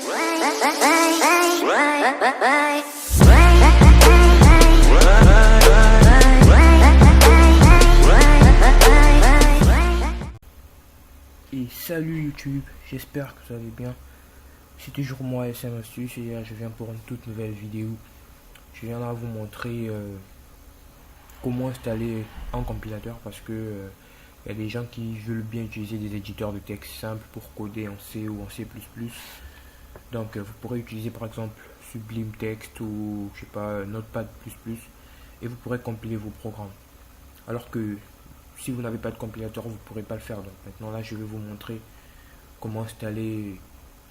Et salut YouTube, j'espère que vous allez bien. C'est toujours moi SM Astuce et je viens pour une toute nouvelle vidéo. Je viens là vous montrer comment installer un compilateur parce que il y a des gens qui veulent bien utiliser des éditeurs de texte simples pour coder en C ou en C++. Donc vous pourrez utiliser par exemple Sublime Text ou je sais pas Notepad++ et vous pourrez compiler vos programmes. Alors que si vous n'avez pas de compilateur, vous ne pourrez pas le faire. Donc maintenant là, je vais vous montrer comment installer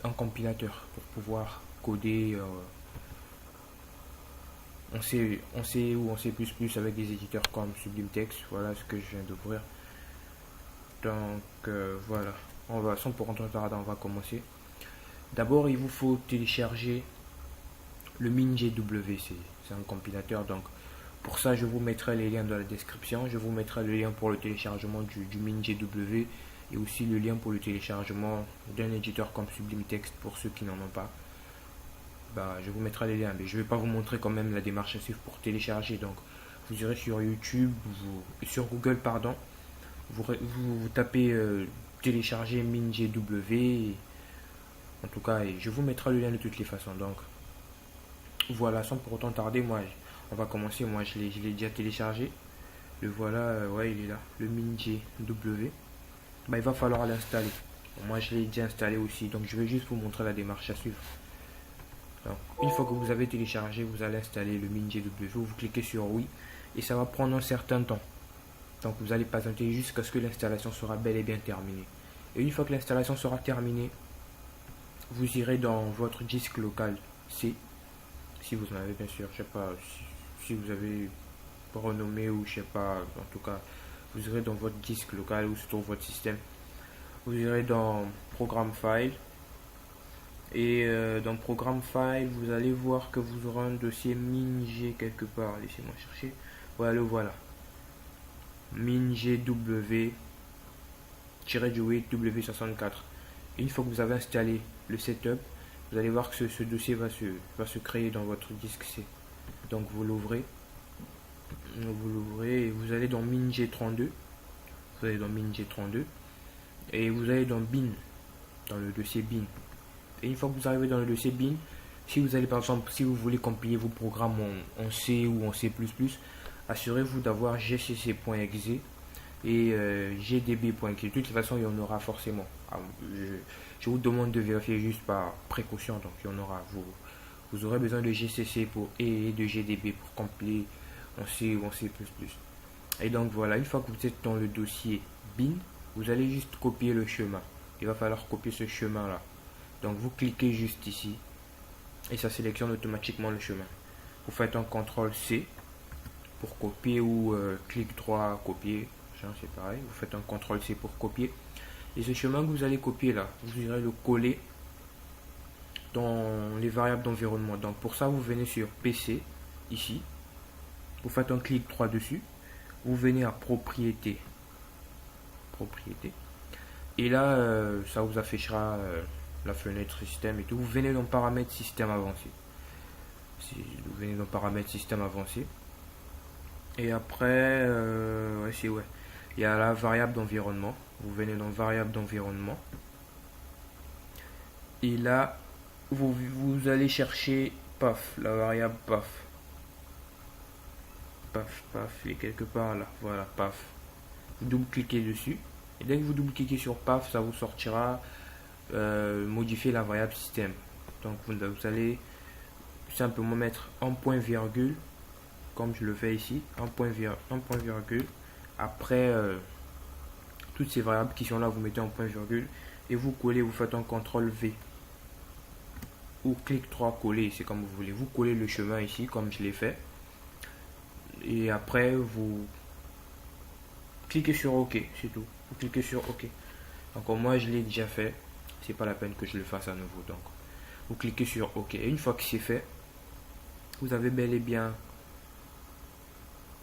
un compilateur pour pouvoir coder en C ou en C++ avec des éditeurs comme Sublime Text. Voilà ce que je viens d'ouvrir. Donc voilà, on va sans pour rentrer dans on va commencer. D'abord, il vous faut télécharger le MinGW, c'est un compilateur. Donc pour ça, je vous mettrai les liens dans la description. Je vous mettrai le lien pour le téléchargement du MinGW et aussi le lien pour le téléchargement d'un éditeur comme Sublime Text pour ceux qui n'en ont pas. Je vous mettrai les liens, mais je ne vais pas vous montrer quand même la démarche à suivre pour télécharger. Donc vous irez sur YouTube, sur Google pardon, vous tapez télécharger MinGW. En tout cas, et je vous mettrai le lien de toutes les façons. Donc voilà, sans pour autant tarder, on va commencer. Moi je l'ai déjà téléchargé. Le voilà, ouais, il est là, le MinGW. Il va falloir l'installer. Moi je l'ai déjà installé aussi, donc je vais juste vous montrer la démarche à suivre. Donc, une fois que vous avez téléchargé, vous allez installer le MinGW, vous cliquez sur oui et ça va prendre un certain temps. Donc vous allez patienter jusqu'à ce que l'installation sera bel et bien terminée. Et une fois que l'installation sera terminée, vous irez dans votre disque local C, si vous en avez bien sûr, je sais pas si vous avez renommé ou je sais pas, en tout cas vous irez dans votre disque local ou sur votre système, vous irez dans programme file et dans programme file vous allez voir que vous aurez un dossier MinG quelque part, laissez-moi chercher, voilà le voilà, MinGW W64. Une fois que vous avez installé le setup, vous allez voir que ce dossier va se créer dans votre disque C. Donc vous l'ouvrez et vous allez dans MinG32. Vous allez dans MinG32 et vous allez dans bin, dans le dossier bin. Et une fois que vous arrivez dans le dossier bin, si vous allez par exemple, si vous voulez compiler vos programmes en C ou en C++, assurez-vous d'avoir gcc.exe et gdb.exe. De toute façon, il y en aura forcément. Je vous demande de vérifier juste par précaution. Donc, il y en aura. Vous aurez besoin de gcc et de gdb pour compiler en C ou en C++. Et donc, voilà. Une fois que vous êtes dans le dossier bin, vous allez juste copier le chemin. Il va falloir copier ce chemin-là. Donc, vous cliquez juste ici et ça sélectionne automatiquement le chemin. Vous faites un CTRL-C pour copier ou clic droit copier. C'est pareil, vous faites un CTRL-C pour copier et ce chemin que vous allez copier là, vous irez le coller dans les variables d'environnement. Donc pour ça, vous venez sur PC ici, vous faites un clic droit dessus, vous venez à propriété et là ça vous affichera la fenêtre système et tout. Vous venez dans paramètres système avancé, vous venez dans paramètres système avancé et après il y a la variable d'environnement. Vous venez dans variable d'environnement et là vous allez chercher paf, la variable paf, il est quelque part là, voilà, paf. Vous double cliquez dessus et dès que vous double cliquez sur paf, ça vous sortira modifier la variable système. Donc vous allez simplement mettre un point virgule comme je le fais ici, un point virgule après toutes ces variables qui sont là, vous mettez un point virgule et vous collez, vous faites un CTRL V ou clic droit coller, c'est comme vous voulez. Vous collez le chemin ici comme je l'ai fait et après vous cliquez sur OK, c'est tout. Vous cliquez sur OK. Donc moi je l'ai déjà fait, c'est pas la peine que je le fasse à nouveau. Donc vous cliquez sur OK et une fois que c'est fait, vous avez bel et bien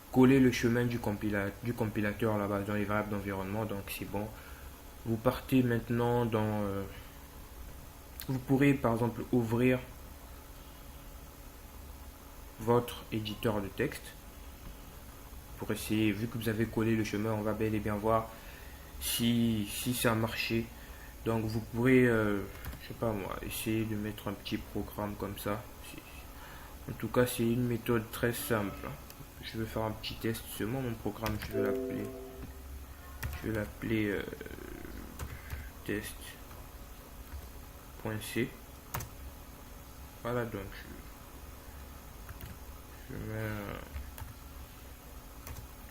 coller le chemin du compilateur là-bas dans les variables d'environnement. Donc c'est bon. Vous partez maintenant dans vous pourrez par exemple ouvrir votre éditeur de texte pour essayer, vu que vous avez collé le chemin, on va bel et bien voir si ça a marché. Donc vous pourrez, je sais pas moi, essayer de mettre un petit programme comme ça. En tout cas, c'est une méthode très simple. Je vais faire un petit test seulement. Mon programme, je vais l'appeler test.c. Voilà, donc je mets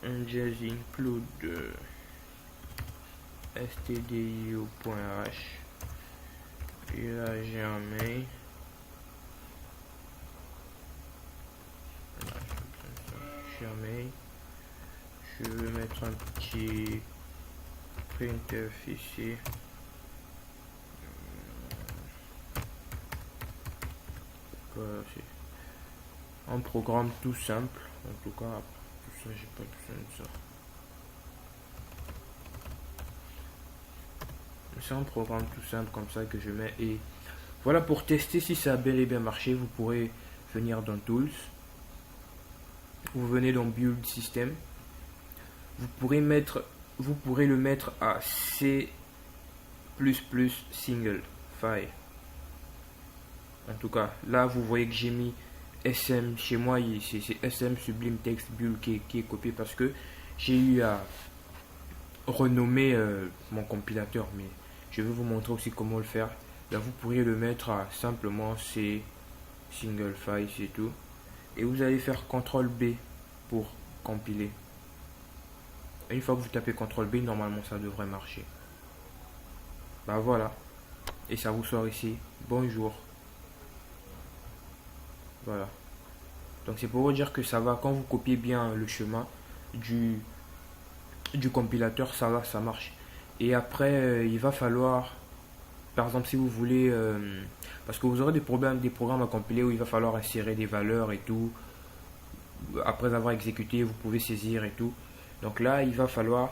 un jazz include stdio.h et là j'ai un mail. Mail. Je vais mettre un petit printf ici. Voilà, c'est un programme tout simple. En tout cas, tout ça, j'ai pas besoin de ça. C'est un programme tout simple comme ça que je mets. Et voilà, pour tester si ça a bel et bien marché, vous pourrez venir dans Tools. Vous venez dans Build System. Vous pourrez le mettre à C++ single file. En tout cas, là vous voyez que j'ai mis SM chez moi, c'est SM Sublime Text Build qui est copié parce que j'ai eu à renommer mon compilateur, mais je vais vous montrer aussi comment le faire. Là vous pourriez le mettre à simplement C single file, c'est tout. Et vous allez faire CTRL B pour compiler. Et une fois que vous tapez CTRL B, normalement ça devrait marcher. Bah voilà. Et ça vous sort ici. Bonjour. Voilà. Donc c'est pour vous dire que ça va, quand vous copiez bien le chemin du compilateur, ça va, ça marche. Et après, il va falloir, par exemple, si vous voulez, parce que vous aurez des programmes à compiler où il va falloir insérer des valeurs et tout. Après avoir exécuté, vous pouvez saisir et tout. Donc là, il va falloir,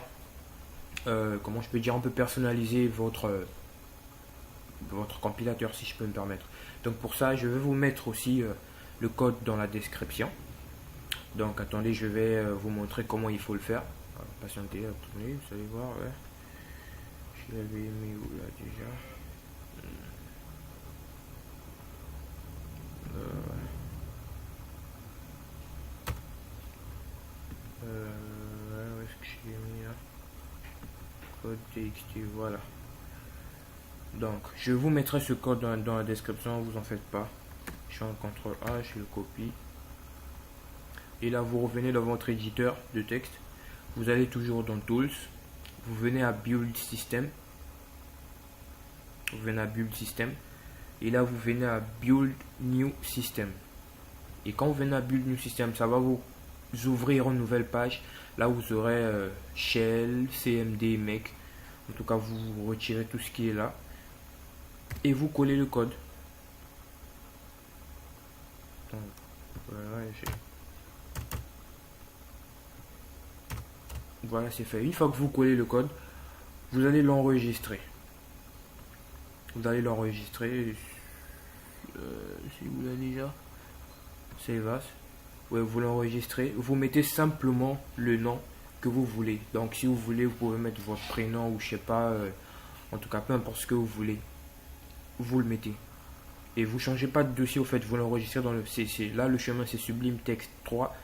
comment je peux dire, on peut personnaliser votre compilateur, si je peux me permettre. Donc pour ça, je vais vous mettre aussi le code dans la description. Donc attendez, je vais vous montrer comment il faut le faire. Patientez, attendez, vous allez voir. Ouais. Je l'avais mis où là déjà? Où est-ce que je l'ai mis là? Code txt, voilà. Donc je vous mettrai ce code dans la description, vous en faites pas. Je fais un CTRL A, je le copie. Et là vous revenez dans votre éditeur de texte. Vous allez toujours dans Tools. Vous venez à Build System. Vous venez à Build System. Et là vous venez à Build New System. Et quand vous venez à Build New System, ça va vous ouvrir une nouvelle page. Là vous aurez Shell, CMD, Make. En tout cas vous retirez tout ce qui est là. Et vous collez le code. Donc, voilà, c'est fait. Une fois que vous collez le code, vous allez l'enregistrer. Vous allez l'enregistrer. Si vous l'avez déjà, save as. Ouais, vous l'enregistrez. Vous mettez simplement le nom que vous voulez. Donc, si vous voulez, vous pouvez mettre votre prénom ou je sais pas. En tout cas, peu importe ce que vous voulez. Vous le mettez. Et vous changez pas de dossier, au fait, vous l'enregistrez dans le CC. Là, le chemin, c'est Sublime Text 3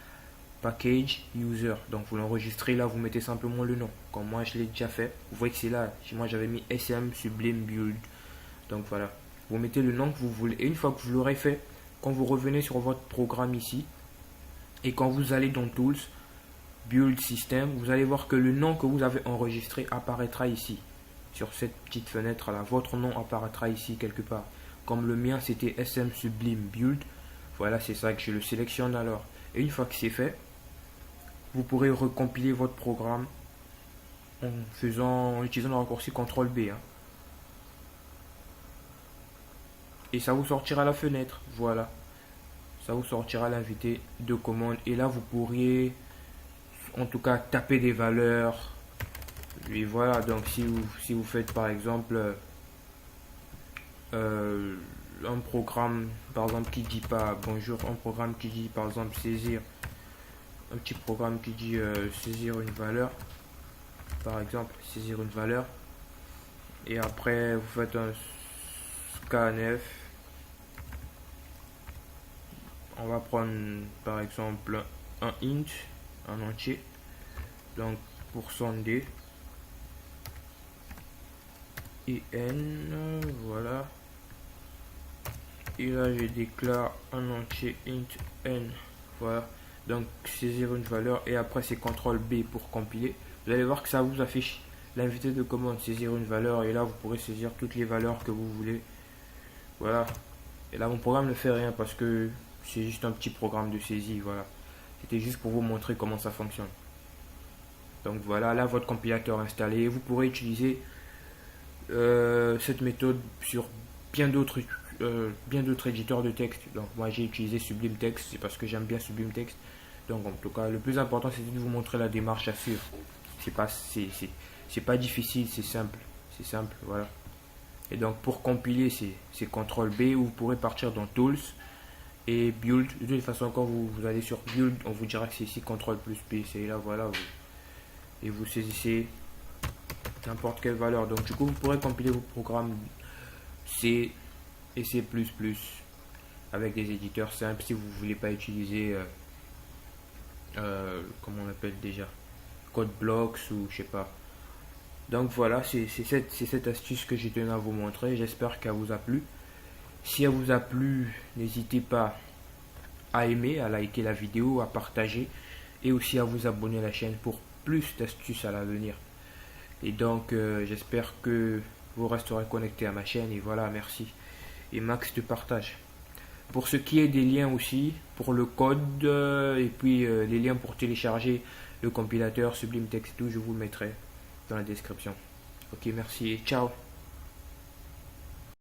Package User. Donc, vous l'enregistrez, là, vous mettez simplement le nom. Comme moi, je l'ai déjà fait. Vous voyez que c'est là. Moi, j'avais mis SM Sublime Build. Donc, voilà. Vous mettez le nom que vous voulez. Et une fois que vous l'aurez fait, quand vous revenez sur votre programme ici, et quand vous allez dans Tools, Build System, vous allez voir que le nom que vous avez enregistré apparaîtra ici. Sur cette petite fenêtre là, votre nom apparaîtra ici quelque part. Comme le mien c'était SM Sublime Build, voilà, c'est ça que je le sélectionne alors. Et une fois que c'est fait, vous pourrez recompiler votre programme en utilisant le raccourci CTRL B. Et ça vous sortira la fenêtre, voilà. Ça vous sortira l'invité de commande. Et là, vous pourriez en tout cas taper des valeurs. Et voilà, donc si vous faites par exemple un programme par exemple qui dit pas bonjour, un programme qui dit par exemple saisir, un petit programme qui dit saisir une valeur, par exemple saisir une valeur, et après vous faites un scanf. On va prendre par exemple un int en entier, donc %d et n, voilà, et là je déclare un entier int n, voilà. Donc saisir une valeur et après c'est CTRL B pour compiler. Vous allez voir que ça vous affiche l'invité de commande saisir une valeur, et là vous pourrez saisir toutes les valeurs que vous voulez, voilà. Et là mon programme ne fait rien parce que c'est juste un petit programme de saisie, voilà. C'était juste pour vous montrer comment ça fonctionne. Donc voilà, là votre compilateur installé. Vous pourrez utiliser cette méthode sur bien d'autres éditeurs de texte. Donc moi j'ai utilisé Sublime Text, c'est parce que j'aime bien Sublime Text. Donc en tout cas, le plus important c'était de vous montrer la démarche à suivre. C'est pas difficile, c'est simple, voilà. Et donc pour compiler c'est CTRL B, ou vous pourrez partir dans Tools et Build. De toute façon, quand vous allez sur Build, on vous dira que c'est ici CTRL plus P, c'est là, voilà, et vous saisissez n'importe quelle valeur. Donc du coup vous pourrez compiler vos programmes C et C++ avec des éditeurs simples si vous ne voulez pas utiliser comment on appelle déjà, CodeBlocks ou je sais pas. Donc voilà, c'est cette astuce que j'ai tenu à vous montrer. J'espère qu'elle vous a plu. Si elle vous a plu, n'hésitez pas à aimer, à liker la vidéo, à partager et aussi à vous abonner à la chaîne pour plus d'astuces à l'avenir. Et donc j'espère que vous resterez connecté à ma chaîne, et voilà, merci et max de partage. Pour ce qui est des liens aussi, pour le code et puis les liens pour télécharger le compilateur Sublime Text, tout, je vous le mettrai dans la description. Ok, merci et ciao.